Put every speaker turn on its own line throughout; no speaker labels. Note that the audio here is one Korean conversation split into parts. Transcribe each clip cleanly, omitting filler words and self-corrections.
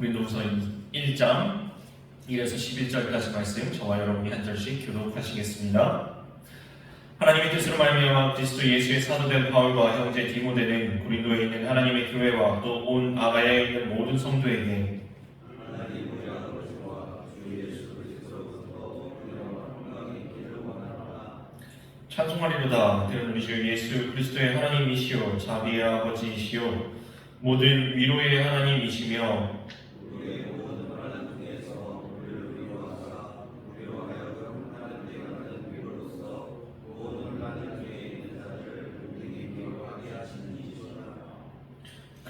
고린도후서 1장 1에서 11절까지 말씀 저와 여러분이 한 절씩 교독하시겠습니다. 하나님의 뜻으로 말미암아 그리스도 예수의 사도된 바울과 형제 디모데는 고린도에 있는 하나님의 교회와 또 온 아가야에 있는 모든 성도에게 찬송하리로다. 그는 우리 주 예수 그리스도의 하나님이시요 자비의 아버지이시요 모든 위로의 하나님이시며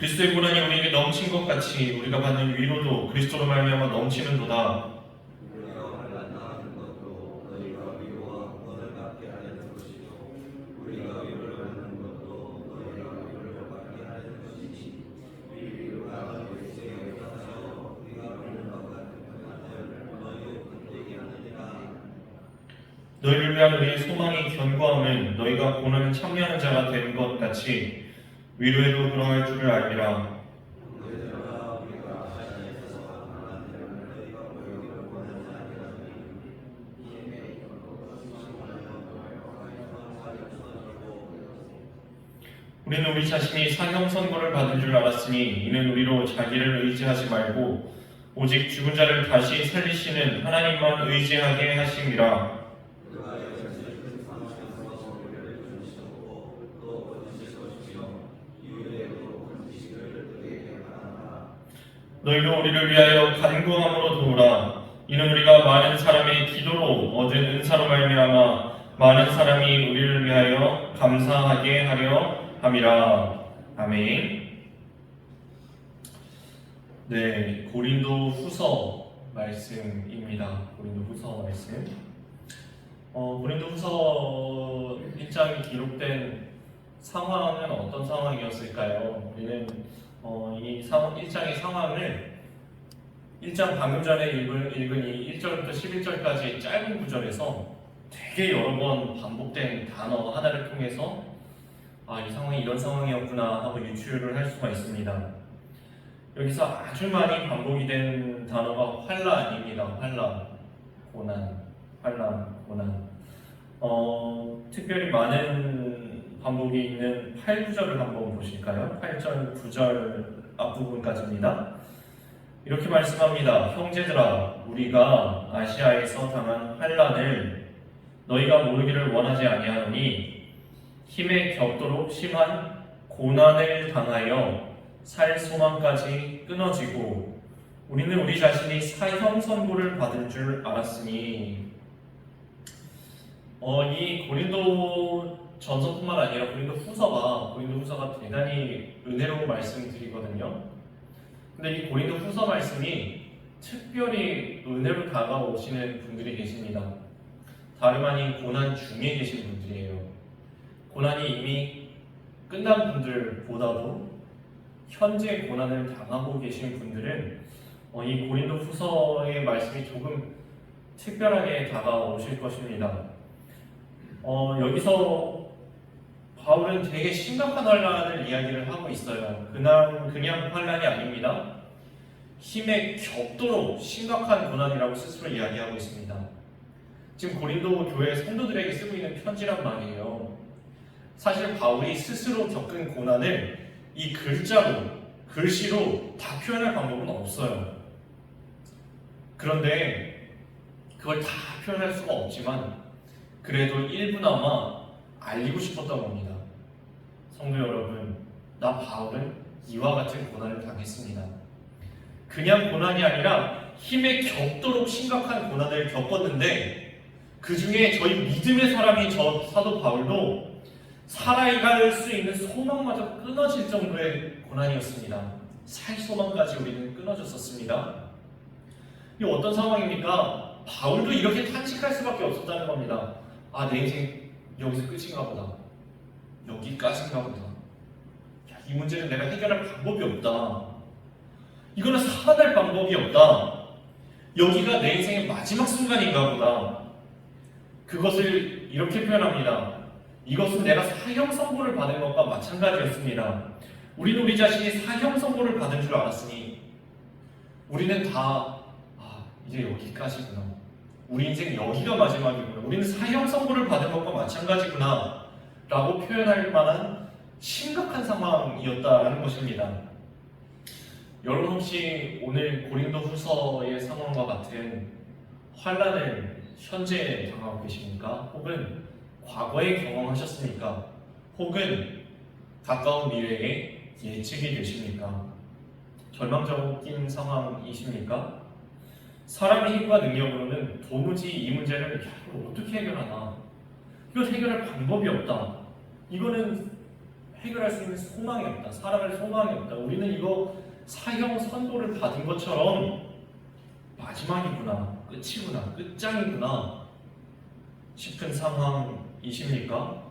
그리스도의 고난이 우리에게 넘친 것 같이 우리가 받는 위로도 그리스도로 말미암아 넘치는도다. 너희를 위한 우리의 소망이 견고함은 너희가 고난을 참여하는 자가 된 것 같이 위로에도 그러할 줄을 알미라. 우리는 우리 자신이 사형 선고를 받은 줄 알았으니 이는 우리로 자기를 의지하지 말고 오직 죽은 자를 다시 살리시는 하나님만 의지하게 하심이라. 너희도 우리를 위하여 간구함으로 도우라. 이는 우리가 많은 사람의 기도로 얻은 은사로 말미암아 많은 사람이 우리를 위하여 감사하게 하려 함이라. 아멘. 네, 고린도 후서 말씀입니다. 고린도 후서 말씀. 고린도 후서 1장이 기록된 상황은 어떤 상황이었을까요? 우리는 이 1장의 상황을 1장 방금 전에 읽은 이 1절부터 11절까지 짧은 구절에서 되게 여러 번 반복된 단어 하나를 통해서 이 상황이 이런 상황이었구나 하고 유추를 할 수가 있습니다. 여기서 아주 많이 반복이 된 단어가 환란입니다. 환란, 고난, 환란, 고난. 특별히 많은 반복이 있는 8, 9절을 한번 보실까요? 8절, 9절 앞부분까지입니다. 이렇게 말씀합니다. 형제들아, 우리가 아시아에서 당한 환란을 너희가 모르기를 원하지 아니하노니 힘에 겹도록 심한 고난을 당하여 살 소망까지 끊어지고 우리는 우리 자신이 사형 선고를 받을 줄 알았으니 이 고린도 전서뿐만 아니라 고린도 후서가 대단히 은혜로운 말씀들이거든요. 근데 이 고린도 후서 말씀이 특별히 은혜로 다가오시는 분들이 계십니다. 다름 아닌 고난 중에 계신 분들이에요. 고난이 이미 끝난 분들보다도 현재 고난을 당하고 계신 분들은 이 고린도 후서의 말씀이 조금 특별하게 다가오실 것입니다. 여기서 바울은 되게 심각한 환란을 이야기를 하고 있어요. 그냥 환란이 아닙니다. 힘에 겹도록 심각한 고난이라고 스스로 이야기하고 있습니다. 지금 고린도 교회 성도들에게 쓰고 있는 편지란 말이에요. 사실 바울이 스스로 겪은 고난을 이 글씨로 다 표현할 방법은 없어요. 그런데 그걸 다 표현할 수가 없지만 그래도 일부나마 알리고 싶었던 겁니다. 성도 여러분, 나 바울은 이와 같은 고난을 당했습니다. 그냥 고난이 아니라 힘에 겹도록 심각한 고난을 겪었는데 그 중에 저희 믿음의 사람인 저 사도 바울도 살아갈 수 있는 소망마저 끊어질 정도의 고난이었습니다. 살 소망까지 우리는 끊어졌었습니다. 이 어떤 상황입니까? 바울도 이렇게 탄식할 수밖에 없었다는 겁니다. 내 인생 여기서 끝인가 보다. 여기까지인가 보다. 이 문제는 내가 해결할 방법이 없다. 이거는 살아날 방법이 없다. 여기가 내 인생의 마지막 순간인가 보다. 그것을 이렇게 표현합니다. 이것은 내가 사형 선고를 받은 것과 마찬가지였습니다. 우리는 우리 자신이 사형 선고를 받은 줄 알았으니 우리는 다 이제 여기까지구나. 우리 인생 여기가 마지막이구나. 우리는 사형 선고를 받은 것과 마찬가지구나 라고 표현할 만한 심각한 상황이었다는 것입니다. 여러분 혹시 오늘 고린도 후서의 상황과 같은 환난을 현재 당하고 계십니까? 혹은 과거에 경험하셨습니까? 혹은 가까운 미래에 예측이 되십니까? 절망적인 상황이십니까? 사람의 힘과 능력으로는 도무지 이 문제를 이걸 어떻게 해결하나? 이걸 해결할 방법이 없다. 이거는 해결할 수 있는 소망이 없다. 살아갈 소망이 없다. 우리는 이거 사형 선고를 받은 것처럼 마지막이구나, 끝이구나, 끝장이구나 싶은 상황이십니까?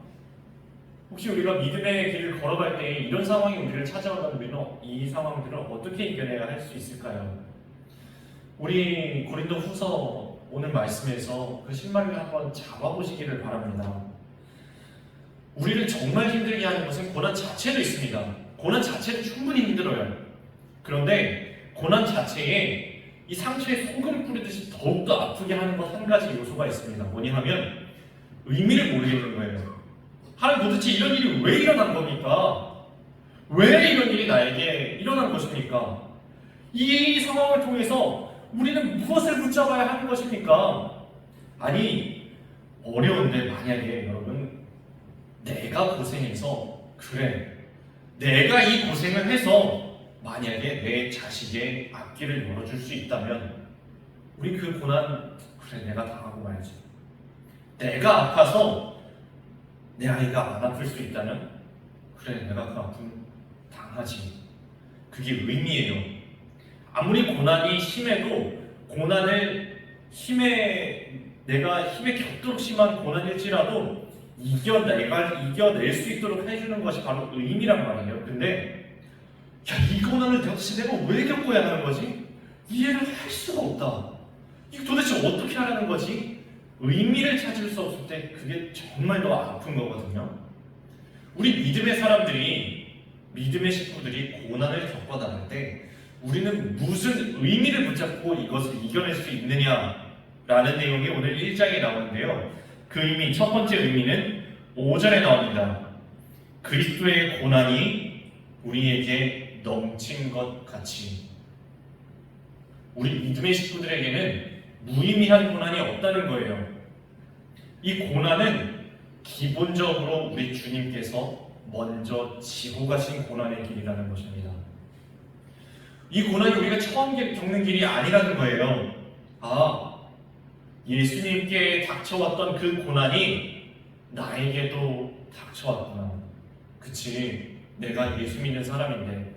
혹시 우리가 믿음의 길을 걸어갈 때 이런 상황이 우리를 찾아오면 우리는 이 상황들을 어떻게 이겨내야 할 수 있을까요? 우리 고린도 후서 오늘 말씀에서 그 신말을 한번 잡아보시기를 바랍니다. 우리를 정말 힘들게 하는 것은 고난 자체도 있습니다. 고난 자체도 충분히 힘들어요. 그런데 고난 자체에 이 상처에 소금을 뿌리듯이 더욱더 아프게 하는 것 한 가지 요소가 있습니다. 뭐냐 하면 의미를 모르겠는 거예요. 하나님 도대체 이런 일이 왜 일어난 겁니까? 왜 이런 일이 나에게 일어난 것입니까? 이 상황을 통해서 우리는 무엇을 붙잡아야 하는 것입니까? 아니, 어려운데 만약에 여러분 내가 고생해서 그래, 내가 이 고생을 해서 만약에 내 자식의 앞길을 열어줄 수 있다면 우리 그 고난 그래 내가 당하고 말지. 내가 아파서 내 아이가 안 아플 수 있다면 그래 내가 그 아픔 당하지. 그게 의미예요. 아무리 고난이 심해도 고난을 내가 힘에 겹도록 심한 고난일지라도 이겨낼 수 있도록 해주는 것이 바로 의미란 말이에요. 근데 이 고난을 도대체 내가 왜 겪어야 하는 거지? 이해를 할 수가 없다. 이거 도대체 어떻게 하라는 거지? 의미를 찾을 수 없을 때 그게 정말 더 아픈 거거든요. 우리 믿음의 사람들이, 믿음의 식구들이 고난을 겪어 나갈 때 우리는 무슨 의미를 붙잡고 이것을 이겨낼 수 있느냐라는 내용이 오늘 1장에 나오는데요. 그 의미, 첫 번째 의미는 5절에 나옵니다. 그리스도의 고난이 우리에게 넘친 것 같이. 우리 믿음의 식구들에게는 무의미한 고난이 없다는 거예요. 이 고난은 기본적으로 우리 주님께서 먼저 지고 가신 고난의 길이라는 것입니다. 이 고난이 우리가 처음 겪는 길이 아니라는 거예요. 예수님께 닥쳐왔던 그 고난이 나에게도 닥쳐왔구나. 그치, 내가 예수 믿는 사람인데,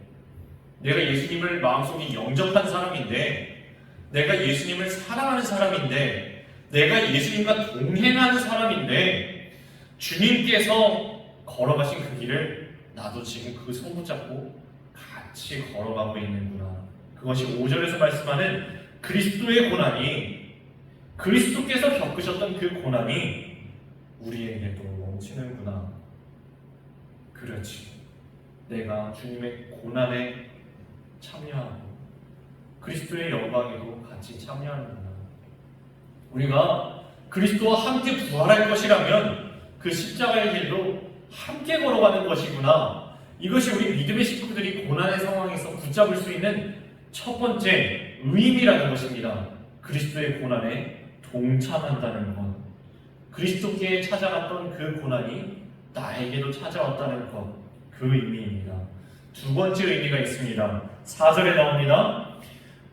내가 예수님을 마음속에 영접한 사람인데, 내가 예수님을 사랑하는 사람인데, 내가 예수님과 동행하는 사람인데, 주님께서 걸어가신 그 길을 나도 지금 그 손 붙잡고 같이 걸어가고 있는구나. 그것이 5절에서 말씀하는 그리스도의 고난이, 그리스도께서 겪으셨던 그 고난이 우리에게도 넘치는구나. 그렇지, 내가 주님의 고난에 참여하고 그리스도의 영광에도 같이 참여하는구나. 우리가 그리스도와 함께 부활할 것이라면 그 십자가의 길로 함께 걸어가는 것이구나. 이것이 우리 믿음의 식구들이 고난의 상황에서 붙잡을 수 있는 첫 번째 의미라는 것입니다. 그리스도의 고난에 동참한다는 것. 그리스도께 찾아갔던 그 고난이 나에게도 찾아왔다는 것. 그 의미입니다. 두 번째 의미가 있습니다. 4절에 나옵니다.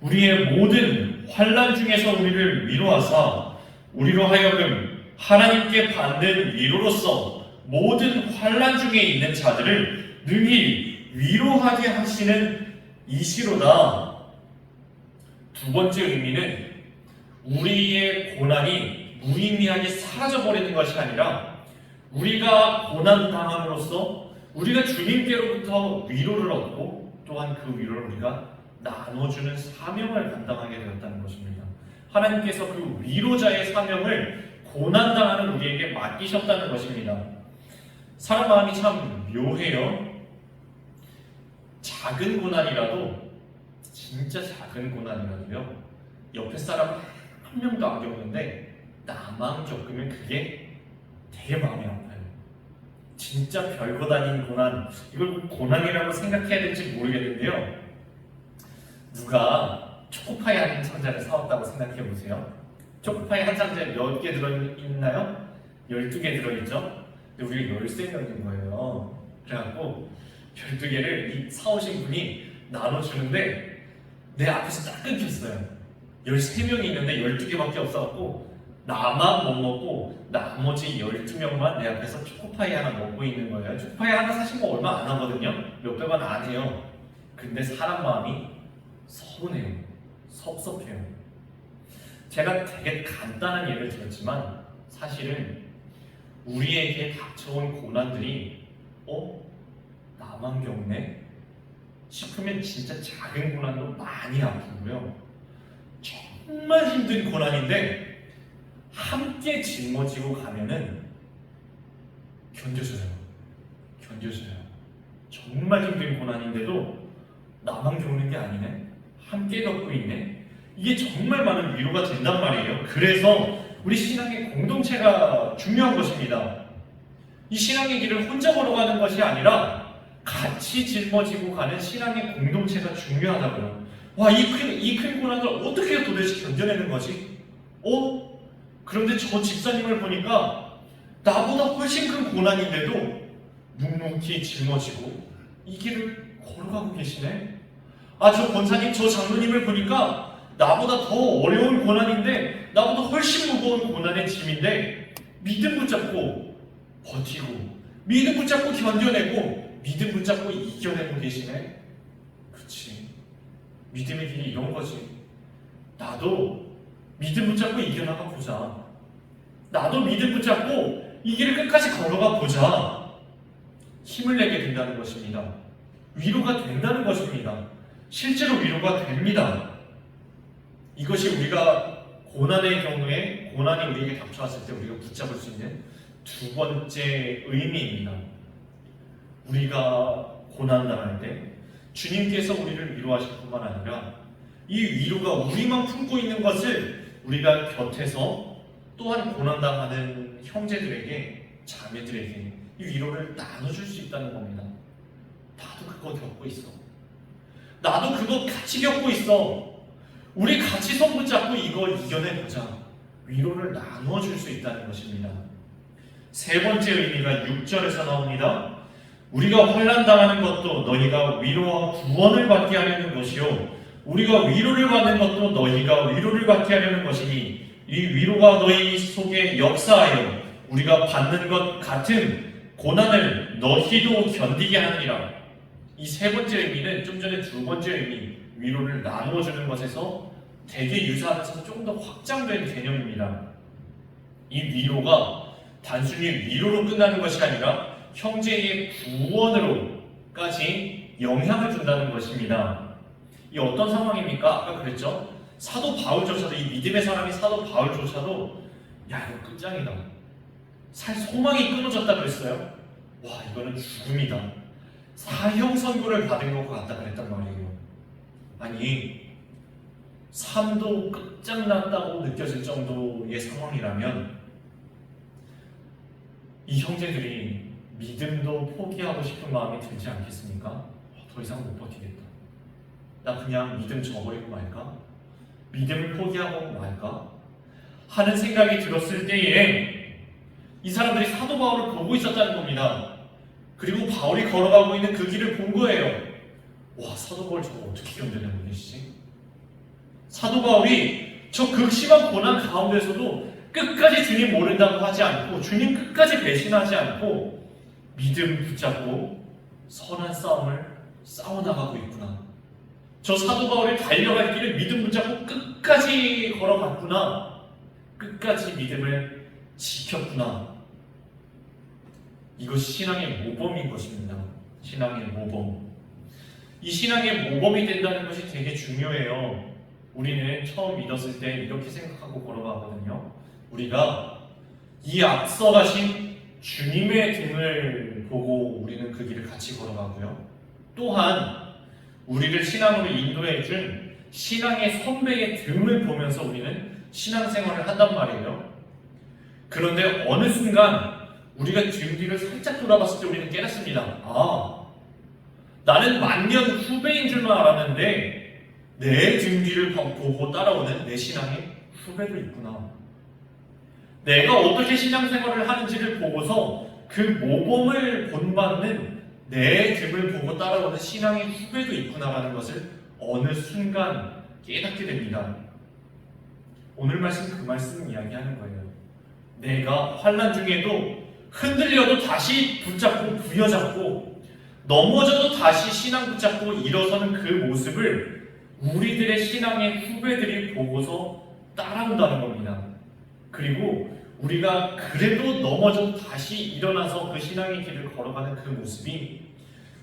우리의 모든 환난 중에서 우리를 위로하사 우리로 하여금 하나님께 받는 위로로서 모든 환난 중에 있는 자들을 능히 위로하게 하시는 이시로다. 두 번째 의미는 우리의 고난이 무의미하게 사라져버리는 것이 아니라 우리가 고난당함으로써 우리가 주님께로부터 위로를 얻고 또한 그 위로를 우리가 나눠주는 사명을 감당하게 되었다는 것입니다. 하나님께서 그 위로자의 사명을 고난당하는 우리에게 맡기셨다는 것입니다. 사람 마음이 참 묘해요. 작은 고난이라도 진짜 작은 고난이라도요, 옆에 사람 한 명도 안 겪는데 나만 겪으면 그게 되게 마음이 아파요. 진짜 별거 아닌 고난, 이걸 고난이라고 생각해야 될지 모르겠는데요. 누가 초코파이 한 상자를 사왔다고 생각해 보세요. 초코파이 한 상자에 몇 개 들어있나요? 12개 들어있죠? 근데 우리가 13명인 거예요. 그래갖고 12개를 이 사오신 분이 나눠주는데 내 앞에서 딱 끊겼어요. 13명이 있는데 12개밖에 없어갖고 나만 못 먹고 나머지 12명만 내 앞에서 초코파이 하나 먹고 있는 거예요. 초코파이 하나 사신 거 얼마 안 하거든요. 몇백 원 안 해요. 근데 사람 마음이 서운해요. 섭섭해요. 제가 되게 간단한 예를 들었지만 사실은 우리에게 닥쳐온 고난들이 나만 겪네? 싶으면 진짜 작은 고난도 많이 아프고요. 정말 힘든 고난인데 함께 짊어지고 가면은 견뎌져요. 정말 힘든 고난인데도 나만 겪는 게 아니네. 함께 겪고 있네. 이게 정말 많은 위로가 된단 말이에요. 그래서 우리 신앙의 공동체가 중요한 것입니다. 이 신앙의 길을 혼자 걸어가는 것이 아니라 같이 짊어지고 가는 신앙의 공동체가 중요하다고요. 와, 이 큰 고난을 어떻게 도대체 견뎌내는 거지? 그런데 저 집사님을 보니까 나보다 훨씬 큰 고난인데도 묵묵히 짊어지고 이 길을 걸어가고 계시네. 저 권사님, 저 장로님을 보니까 나보다 더 어려운 고난인데 나보다 훨씬 무거운 고난의 짐인데 믿음 붙잡고 버티고 믿음 붙잡고 견뎌내고 믿음 붙잡고 이겨내고 계시네. 그치, 믿음의 길이 이런 거지. 나도 믿음 붙잡고 이겨나가 보자. 나도 믿음 붙잡고 이 길을 끝까지 걸어가 보자. 힘을 내게 된다는 것입니다. 위로가 된다는 것입니다. 실제로 위로가 됩니다. 이것이 우리가 고난의 경우에 고난이 우리에게 닥쳐왔을 때 우리가 붙잡을 수 있는 두 번째 의미입니다. 우리가 고난당할 때 주님께서 우리를 위로하실 뿐만 아니라 이 위로가 우리만 품고 있는 것을 우리가 곁에서 또한 고난당하는 형제들에게, 자매들에게 이 위로를 나눠줄 수 있다는 겁니다. 나도 그거 겪고 있어. 나도 그거 같이 겪고 있어. 우리 같이 손 붙잡고 이거 이겨내보자. 위로를 나눠줄 수 있다는 것입니다. 세 번째 의미가 6절에서 나옵니다. 우리가 환난당하는 것도 너희가 위로와 구원을 받게 하려는 것이요, 우리가 위로를 받는 것도 너희가 위로를 받게 하려는 것이니 이 위로가 너희 속에 역사하여 우리가 받는 것 같은 고난을 너희도 견디게 하느니라. 이 세 번째 의미는 좀 전에 두 번째 의미, 위로를 나누어주는 것에서 되게 유사하면서 조금 더 확장된 개념입니다. 이 위로가 단순히 위로로 끝나는 것이 아니라 형제의 구원으로까지 영향을 준다는 것입니다. 이 어떤 상황입니까? 아까 그랬죠? 사도 바울조차도, 이 믿음의 사람이 사도 바울조차도 야, 이거 끝장이다, 살 소망이 끊어졌다 그랬어요. 와, 이거는 죽음이다, 사형 선고를 받은 것 같다 그랬단 말이에요. 아니, 삶도 끝장났다고 느껴질 정도의 상황이라면 이 형제들이 믿음도 포기하고 싶은 마음이 들지 않겠습니까? 더 이상 못 버티겠다, 나 그냥 믿음 저버리고 말까? 믿음을 포기하고 말까? 하는 생각이 들었을 때에 이 사람들이 사도 바울을 보고 있었다는 겁니다. 그리고 바울이 걸어가고 있는 그 길을 본 거예요. 와, 사도 바울 저거 어떻게 견뎌내고 계시지? 사도 바울이 저 극심한 고난 가운데서도 끝까지 주님 모른다고 하지 않고 주님 끝까지 배신하지 않고 믿음 붙잡고 선한 싸움을 싸워나가고 있구나. 저 사도 바울이 달려갈 길을 믿음 붙잡고 끝까지 걸어갔구나. 끝까지 믿음을 지켰구나. 이것이 신앙의 모범인 것입니다. 신앙의 모범. 이 신앙의 모범이 된다는 것이 되게 중요해요. 우리는 처음 믿었을 때 이렇게 생각하고 걸어가거든요. 우리가 이 앞서가신 주님의 등을 보고 우리는 그 길을 같이 걸어가고요. 또한 우리를 신앙으로 인도해준 신앙의 선배의 등을 보면서 우리는 신앙생활을 한단 말이에요. 그런데 어느 순간 우리가 등 뒤를 살짝 돌아봤을 때 우리는 깨닫습니다. 나는 만년 후배인 줄만 알았는데 내 등 뒤를 보고 따라오는 내 신앙의 후배도 있구나. 내가 어떻게 신앙생활을 하는지를 보고서 그 모범을 본받는 내 등을 보고 따라오는 신앙의 후배도 있구나라는 것을 어느 순간 깨닫게 됩니다. 오늘 말씀 그 말씀 이야기하는 거예요. 내가 환난 중에도 흔들려도 다시 붙잡고 부여잡고 넘어져도 다시 신앙 붙잡고 일어서는 그 모습을 우리들의 신앙의 후배들이 보고서 따라온다는 겁니다. 그리고 우리가 그래도 넘어져도 다시 일어나서 그 신앙의 길을 걸어가는 그 모습이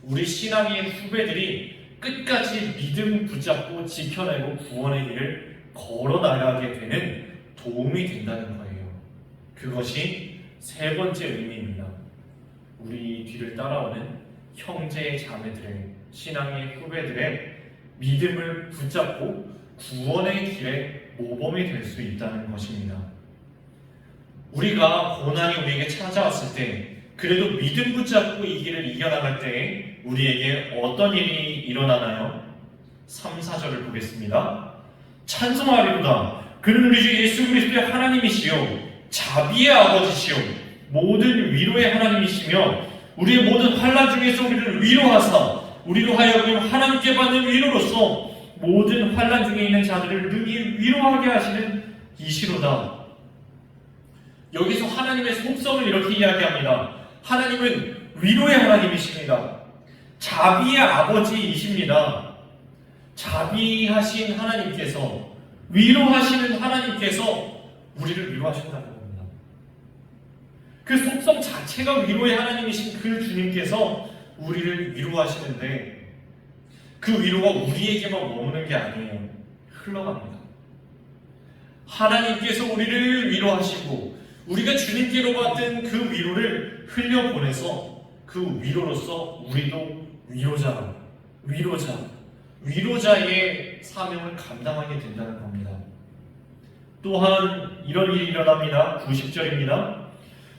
우리 신앙의 후배들이 끝까지 믿음 붙잡고 지켜내고 구원의 길을 걸어나가게 되는 도움이 된다는 거예요. 그것이 세 번째 의미입니다. 우리 뒤를 따라오는 형제 자매들의 신앙의 후배들의 믿음을 붙잡고 구원의 길에 모범이 될 수 있다는 것입니다. 우리가 고난이 우리에게 찾아왔을 때 그래도 믿음 붙잡고 이 길을 이겨나갈 때 우리에게 어떤 일이 일어나나요? 3, 4절을 보겠습니다. 찬송하리로다. 그는 우리 주 예수 그리스도의 하나님이시요 자비의 아버지시요 모든 위로의 하나님이시며 우리의 모든 환난 중에서 우리를 위로하사 우리로 하여금 하나님께 받는 위로로서 모든 환난 중에 있는 자들을 능히 위로하게 하시는 이시로다. 여기서 하나님의 속성을 이렇게 이야기합니다. 하나님은 위로의 하나님이십니다. 자비의 아버지이십니다. 자비하신 하나님께서 위로하시는 하나님께서 우리를 위로하신다는 겁니다. 그 속성 자체가 위로의 하나님이신 그 주님께서 우리를 위로하시는데 그 위로가 우리에게만 머무는 게 아니에요. 흘러갑니다. 하나님께서 우리를 위로하시고 우리가 주님께로 받은 그 위로를 흘려보내서 그 위로로서 우리도 위로자의 사명을 감당하게 된다는 겁니다. 또한 이런 일이 일어납니다. 90절입니다.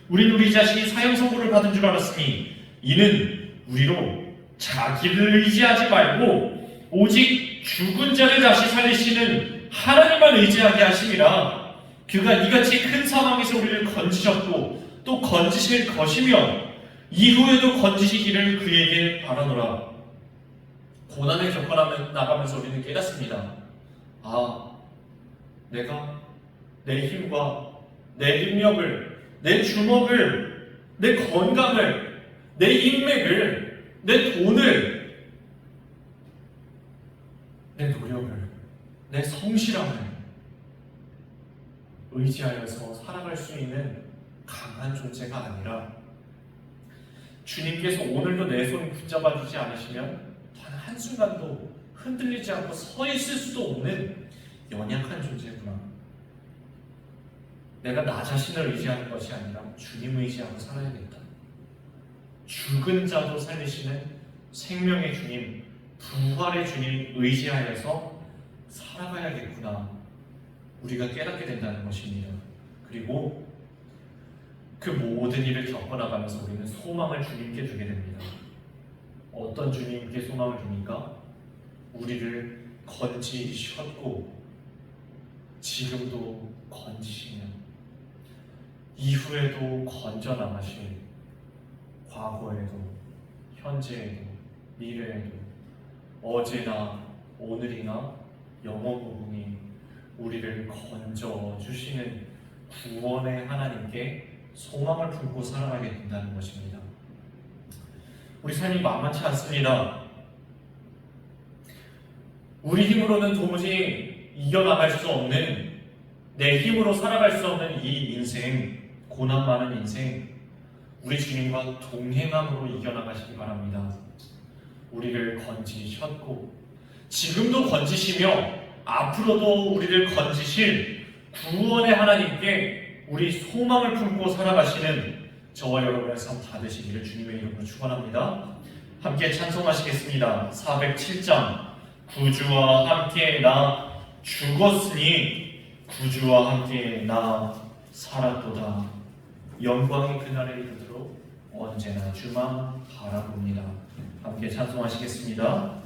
우리는 우리 자신이 사형선고를 받은 줄 알았으니 이는 우리로 자기를 의지하지 말고 오직 죽은 자를 다시 살리시는 하나님만 의지하게 하심이라. 그가 이같이 큰 사망에서 우리를 건지셨고 또 건지실 것이며 이후에도 건지시기를 그에게 바라노라. 고난을 겪어나가면서 우리는 깨닫습니다. 내가 내 힘과 내 능력을, 내 주먹을, 내 건강을, 내 인맥을, 내 돈을, 내 노력을, 내 성실함을 의지하여서 살아갈 수 있는 강한 존재가 아니라 주님께서 오늘도 내 손을 붙잡아 주지 않으시면 단 한순간도 흔들리지 않고 서 있을 수도 없는 연약한 존재구나. 내가 나 자신을 의지하는 것이 아니라 주님을 의지하고 살아야겠다. 죽은 자도 살리시는 생명의 주님, 부활의 주님 의지하여서 살아가야겠구나. 우리가 깨닫게 된다는 것입니다. 그리고 그 모든 일을 겪어나가면서 우리는 소망을 주님께 주게 됩니다. 어떤 주님께 소망을 줍니까? 우리를 건지셨고 지금도 건지시며 이후에도 건져나가실, 과거에도 현재에도 미래에도 어제나 오늘이나 영원무궁히 우리를 건져주시는 구원의 하나님께 소망을 품고 살아가게 된다는 것입니다. 우리 삶이 만만치 않습니다. 우리 힘으로는 도무지 이겨나갈 수 없는, 내 힘으로 살아갈 수 없는 이 인생, 고난 많은 인생, 우리 주님과 동행함으로 이겨나가시기 바랍니다. 우리를 건지셨고 지금도 건지시며 앞으로도 우리를 건지실 구원의 하나님께 우리 소망을 품고 살아가시는 저와 여러분의 삶 다 되시기를 주님의 이름으로 축원합니다. 함께 찬송하시겠습니다. 407장 구주와 함께 나 죽었으니 구주와 함께 나 살았도다. 영광의 그날에 이르도록 언제나 주만 바라봅니다. 함께 찬송하시겠습니다.